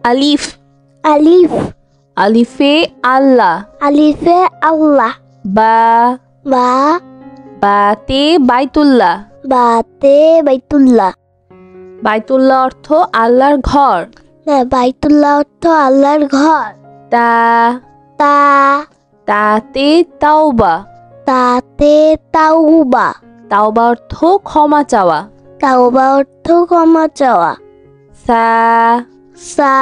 আলিফ আলিফ আলিফে আল্লাহ আলিফে আল্লাহ বা বা বাতে বাইতুল্লাহ বাতে বাইতুল্লাহ বাইতুল্লাহ অর্থ আল্লাহর ঘর বাইতুল্লাহ অর্থ আল্লাহর ঘর তা তা তাতে তাওবা তাতে তাওবা তাওবা অর্থ ক্ষমা চাওয়া তাওবা অর্থ ক্ষমা চাওয়া সা সা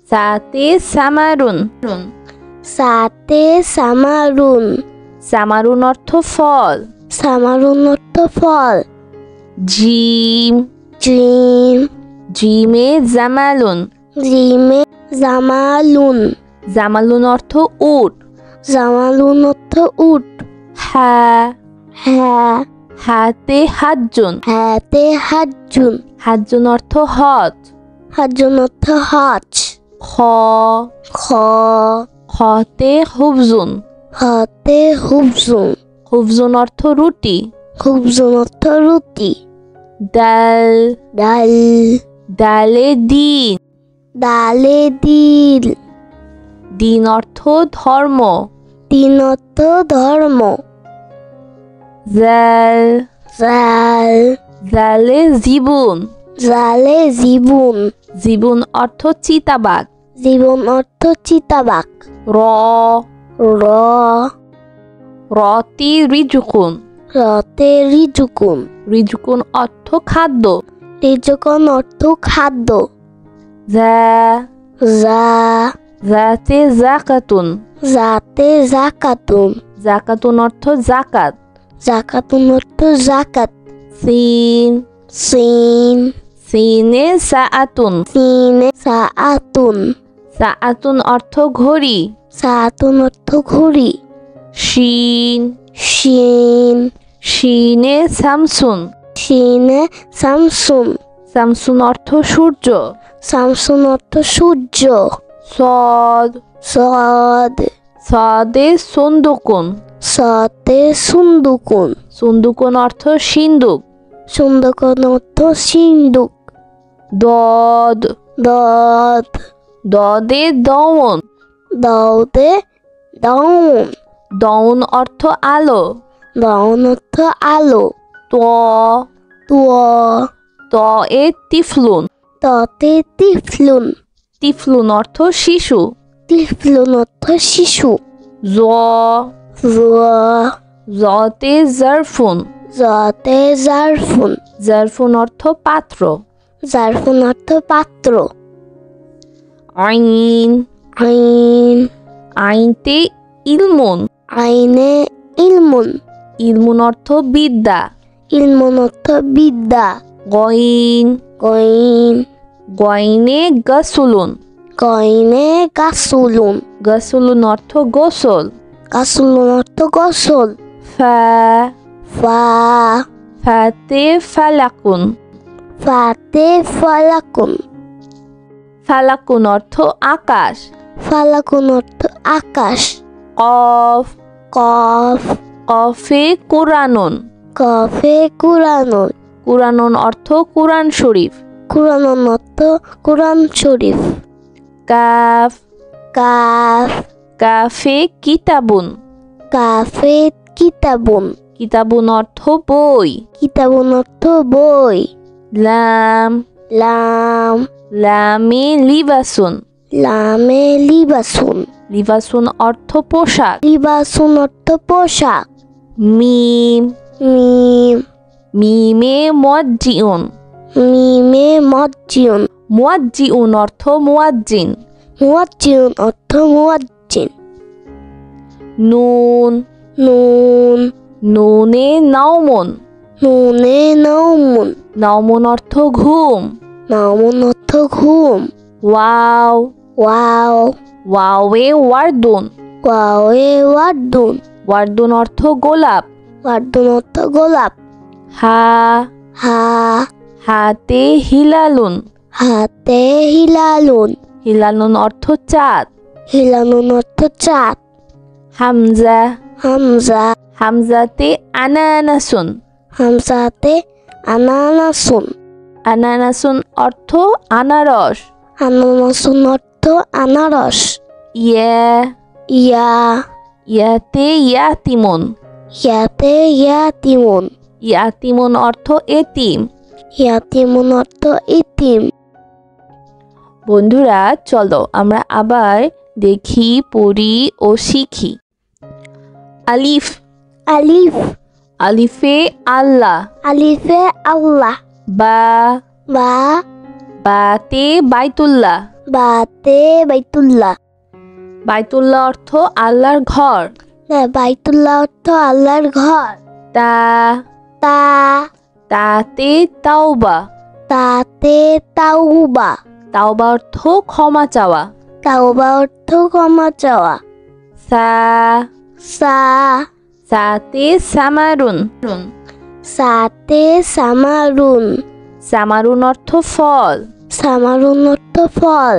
সাতে সামারুন সাতে সামারুন সামারুন অর্থ ফল সামারুন অর্থ ফল জিম জিম জিমে জামালুন জিমে জামালুন জামালুন অর্থ উট জামালুন অর্থ উট হা হ্যাঁ হাতে হাজ্জুন হাতে হাজ্জুন হাজ্জুন অর্থ হজ হাজ্জুন অর্থ হজ খ খ খতে হুবজুন হতে হুবজুন হুবজুন অর্থ রুটি হুবজুন অর্থ রুটি ডাল ডাল ডালে দিন ডালে দিল দিন অর্থ ধর্ম দিন অর্থ ধর্ম জাল জাল জালে জীবন জালে জীবন জীবন অর্থ চিতাবাঘ জীবন অর্থ চিতাবাঘ র র রতি রিজুকুন রতে রিজুকুন রিজুকুন অর্থ খাদ্য রিজুকুন অর্থ খাদ্য জা যা জাতে জাকাতুন যাতে জাকাতুন জাকাতুন অর্থ জাকাত জাকাতুন অর্থ জাকাত সিন সিন সিনে সাআতুন সিনে সাআতুন সাআতুন অর্থ ঘড়ি সাআতুন অর্থ ঘড়ি শিন শিন শিনে শামসুন শিনে শামসুন শামসুন অর্থ সূর্য শামসুন অর্থ সূর্য সদ সদ সদে সন্দুকুন সতে সুন্দুকুন সন্দুকুন অর্থ সিন্দুক সুন্দুকুন অর্থ সিন্দুক দদ দদ দদে দৌন দৌতে দৌন দৌন অর্থ আলো দৌন অর্থ আলো ত তুয় ত এ তিফলুন ততে তিফলুন তিফলুন অর্থ শিশু তিফলুন অর্থ শিশু জ জতে জারফুন জতে জারফুন জারফুন অর্থ পাত্র জারফুন অর্থ পাত্র আইন আইন আইনতে ইলমুন আইনে ইলমুন ইলমুন অর্থ বিদ্যা ইলমুন অর্থ বিদ্যা গইন কইন গইনে গাসুলুন কইনে গাসুলুন গাসুলুন অর্থ গোসল গাসুলুন অর্থ গোসল ফা ফা ফাতে ফালাকুন ফাতে ফালাকুন ফালাকুন অর্থ আকাশ ফালাকুন অর্থ আকাশ কফ কফ কফে কুরানুন কফে কুরানুন কুরানুন অর্থ কুরআন শরীফ কুরানুন অর্থ কুরআন শরীফ কাফ কাফ কাফে কিতাবুন কাফে কিতাবুন কিতাবুন অর্থ বই কিতাবুন অর্থ বই লাম লাম লামে লিবাসুন লামে লিবাসুন লিবাসুন অর্থ পোশাক লিবাসুন অর্থ পোশাক মিম মিম মিমে মুয়াজ্জিউন মিমে মজ্জিউন মুয়াজ্জিউন অর্থ মুয়াজ্জিন মুয়াজ্জিউন অর্থ মুয়াজ্জিন নুন নুন নুনে নাওমুন নুনে নাওমুন নাওমুন অর্থ ঘুম নাওমুন অর্থ ঘুম ওয়াও ওয়াও ওয়াওয়ে ওয়ার্দুন ওয়াওয়ে ওয়ার্দুন ওয়ার্দুন অর্থ গোলাপ ওয়ার্দুন অর্থ গোলাপ হা হা হাতে হিলালুন হাতে হিলালুন হিলালুন অর্থ চাঁদ হিলালুন অর্থ চাঁদ হামজা হামজা হামজাতে আনানাসুন হামজাতে আনানাসুন আনানাসুন অর্থ আনারস আনানাসুন অর্থ আনারস। ইয়া ইয়া ইয়াতে ইয়াতিমুন। ইয়াতে ইয়াতিমুন। ইয়াতিমুন অর্থ এতিম। ইয়াতিমুন অর্থ ইতিম। বন্ধুরা চলো আমরা আবার দেখি, পড়ি ও শিখি। আলিফ। আলিফ। আলিফে আল্লাহ। আলিফে আল্লাহ। বা। বা। বাতে বাইতুল্লাহ। বাতে বাইতুল্লাহ। বাইতুল্লাহ অর্থ আল্লাহর ঘর। বাইতুল্লাহ অর্থ আল্লাহর ঘর। তা। তা। তাতে তাওবা। তাতে তাওবা। তাওবা অর্থ ক্ষমা চাওয়া। তাওবা অর্থ ক্ষমা চাওয়া। সা। সা। সাতে সামারুন। সাতে সামারুন। সামারুন অর্থ ফল। সামারুন অর্থ ফল।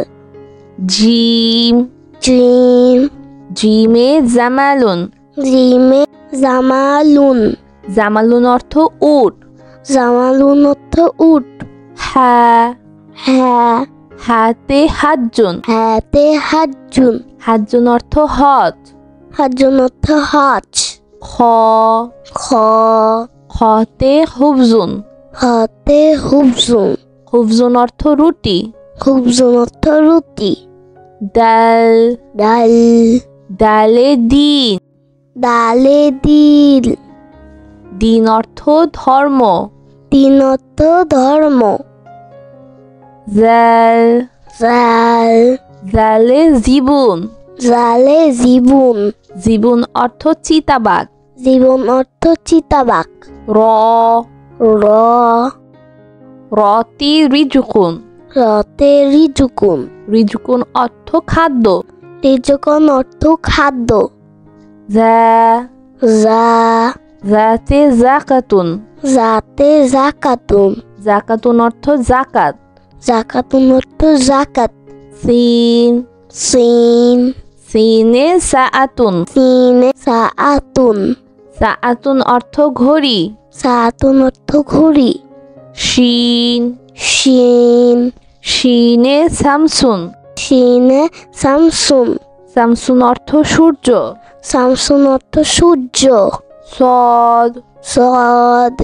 জিম। জিম। জিমে জামালুন। জিমে জামালুন। জামালুন অর্থ উট। জামালুন অর্থ উট। হা। হ্যাঁ। হাতে হাজ্জুন। হাতে হাজ্জুন। হাজ্জুন অর্থ হজ। হাজ্জুন অর্থ হজ। খ। খ। খতে হুবজুন। হতে হুবজুন। হুবজুন অর্থ রুটি। হুবজুন অর্থ রুটি। ডাল। ডাল। ডালে দিন। ডালে দিল। দিন অর্থ ধর্ম। দিন অর্থ ধর্ম। জাল। জাল। জালে জীবন। জালে জীবন। জীবন অর্থ চিতাবাঘ। জীবন অর্থ চিতাবাঘ। র। র। রতি রিজুকুন। রতে রিজুকুন। রিজুকুন অর্থ খাদ্য। রিজুকুন অর্থ খাদ্য। যা। যা। যাতে জাকাতুন। যাতে জাকাতুন। জাকাতুন অর্থ জাকাত। জাকাতুন অর্থ জাকাত। সিন। সিন। সিনে সাআতুন। সিনে সাআতুন। সাআতুন অর্থ ঘড়ি। সাআতুন অর্থ ঘড়ি। শিন। শিন। শিনে শামসুন। শিনে শামসুন। শামসুন অর্থ সূর্য। শামসুন অর্থ সূর্য। সদ। সদ।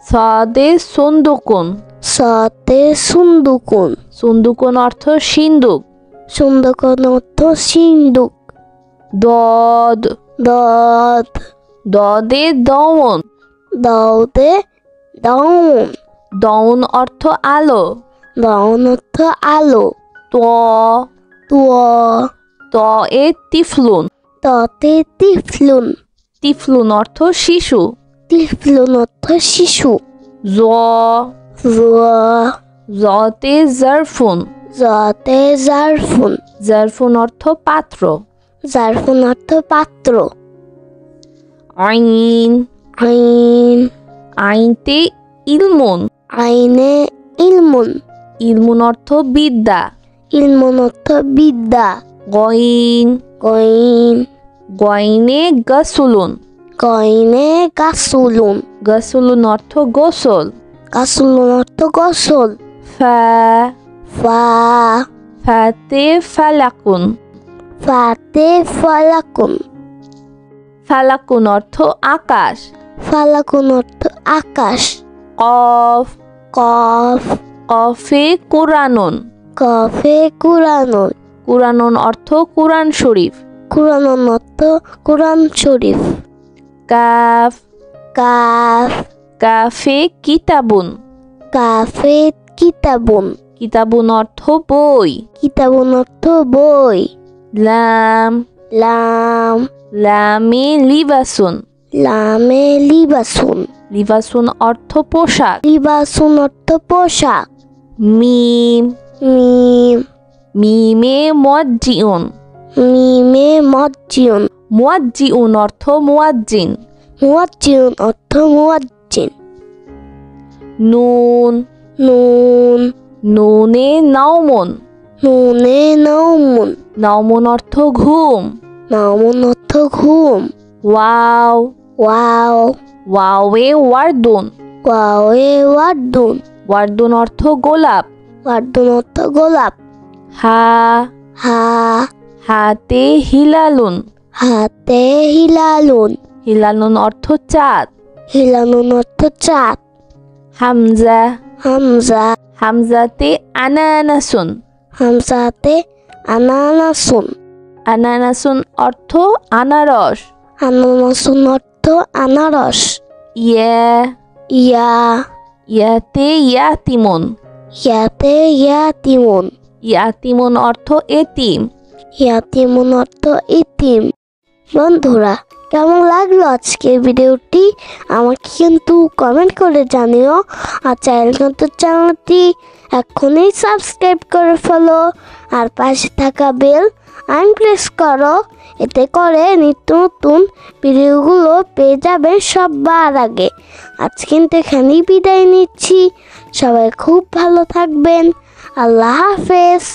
সদে সুন্দুকুন। সতে সুন্দুকুন। সুন্দুকুন অর্থ সিন্দুক। সুন্দুকুন অর্থ সিন্দুক। দদ। দদ। দদে দৌন। দৌতে দৌন। দৌন অর্থ আলো। দৌন অর্থ আলো। ত। তুয়। ত এ তিফলুন। ততে তিফলুন। তিফলুন অর্থ শিশু। তিফলুন অর্থ শিশু। জ। জ। জতে জারফুন। জতে জারফুন। জারফুন অর্থ পাত্র। জারফুন অর্থ পাত্র। আইন। আইন। আইনতে ইলমুন। আইনে ইলমুন। ইলমুন অর্থ বিদ্যা। ইলমুন অর্থ বিদ্যা। গইন। গইন। গইনে গাসুলুন। গইনে গাসুলুন। গাসুলুন অর্থ গোসল। গাসুলুন অর্থ গোসল। ফা। ফা। ফাতে ফালাকুন। ফাতে ফালাকুন। ফালাকুন অর্থ আকাশ। ফালাকুন অর্থ আকাশ। কফ। কফ। কফে কুরানুন। কফে কুরানুন। কুরানুন অর্থ কুরআন শরীফ। কুরানুন অর্থ কুরআন শরীফ। কাফ। কাফ। কাফে কিতাবুন। কাফে কিতাবুন। কিতাবুন অর্থ বই। কিতাবুন অর্থ বই। লাম। লাম। লামে লিবাসুন। লামে লিবাসুন। লিবাসুন অর্থ পোশাক। লিবাসুন অর্থ পোশাক। মিম। মিম। মিমে মুয়াজ্জিউন। মিমে মজ্জিউন। মুয়াজ্জিউন অর্থ মুয়াজ্জিন। মুয়াজ্জিউন অর্থ মুয়াজ্জিন। নুন। নুন। নুনে নাওমুন। নুনে নাওমুন। নাওমুন অর্থ ঘুম। নাওমুন অর্থ ঘুম। ওয়াও। ওয়াও। ওয়াওয়ে ওয়ার্দুন। ওয়াওয়ে ওয়ার্দুন। ওয়ার্দুন অর্থ গোলাপ। ওয়ার্দুন অর্থ গোলাপ। হা হা হাতে হিলালুন। হাতে হিলালুন। হিলালুন অর্থ চাঁদ। হিলালুন অর্থ চাঁদ। হামজা হামজা হামজাতে আনানাসুন। হামজাতে আনানাসুন। আনানাসুন অর্থ আনারস। আনানাসুন অর্থ আনারস। ইয়া ইয়া ইয়াতে ইয়াতিমুন। ইয়াতে ইয়াতিমুন। ইয়াতিমুন অর্থ এতিম। ইয়াতিমুন অর্থ ইতিম। বন্ধুরা, কেমন লাগলো আজকের ভিডিওটি আমাকে কিন্তু কমেন্ট করে জানিও। আর চ্যানেলটি এখনই সাবস্ক্রাইব করে ফেলো আর পাশে থাকা বেল প্রেস করো। এতে করে নিত্য নতুন ভিডিওগুলো পেয়ে যাবেন সবার আগে। আজ কিন্তু এখানেই বিদায় নিচ্ছি। সবাই খুব ভালো থাকবেন। আল্লাহ হাফেজ।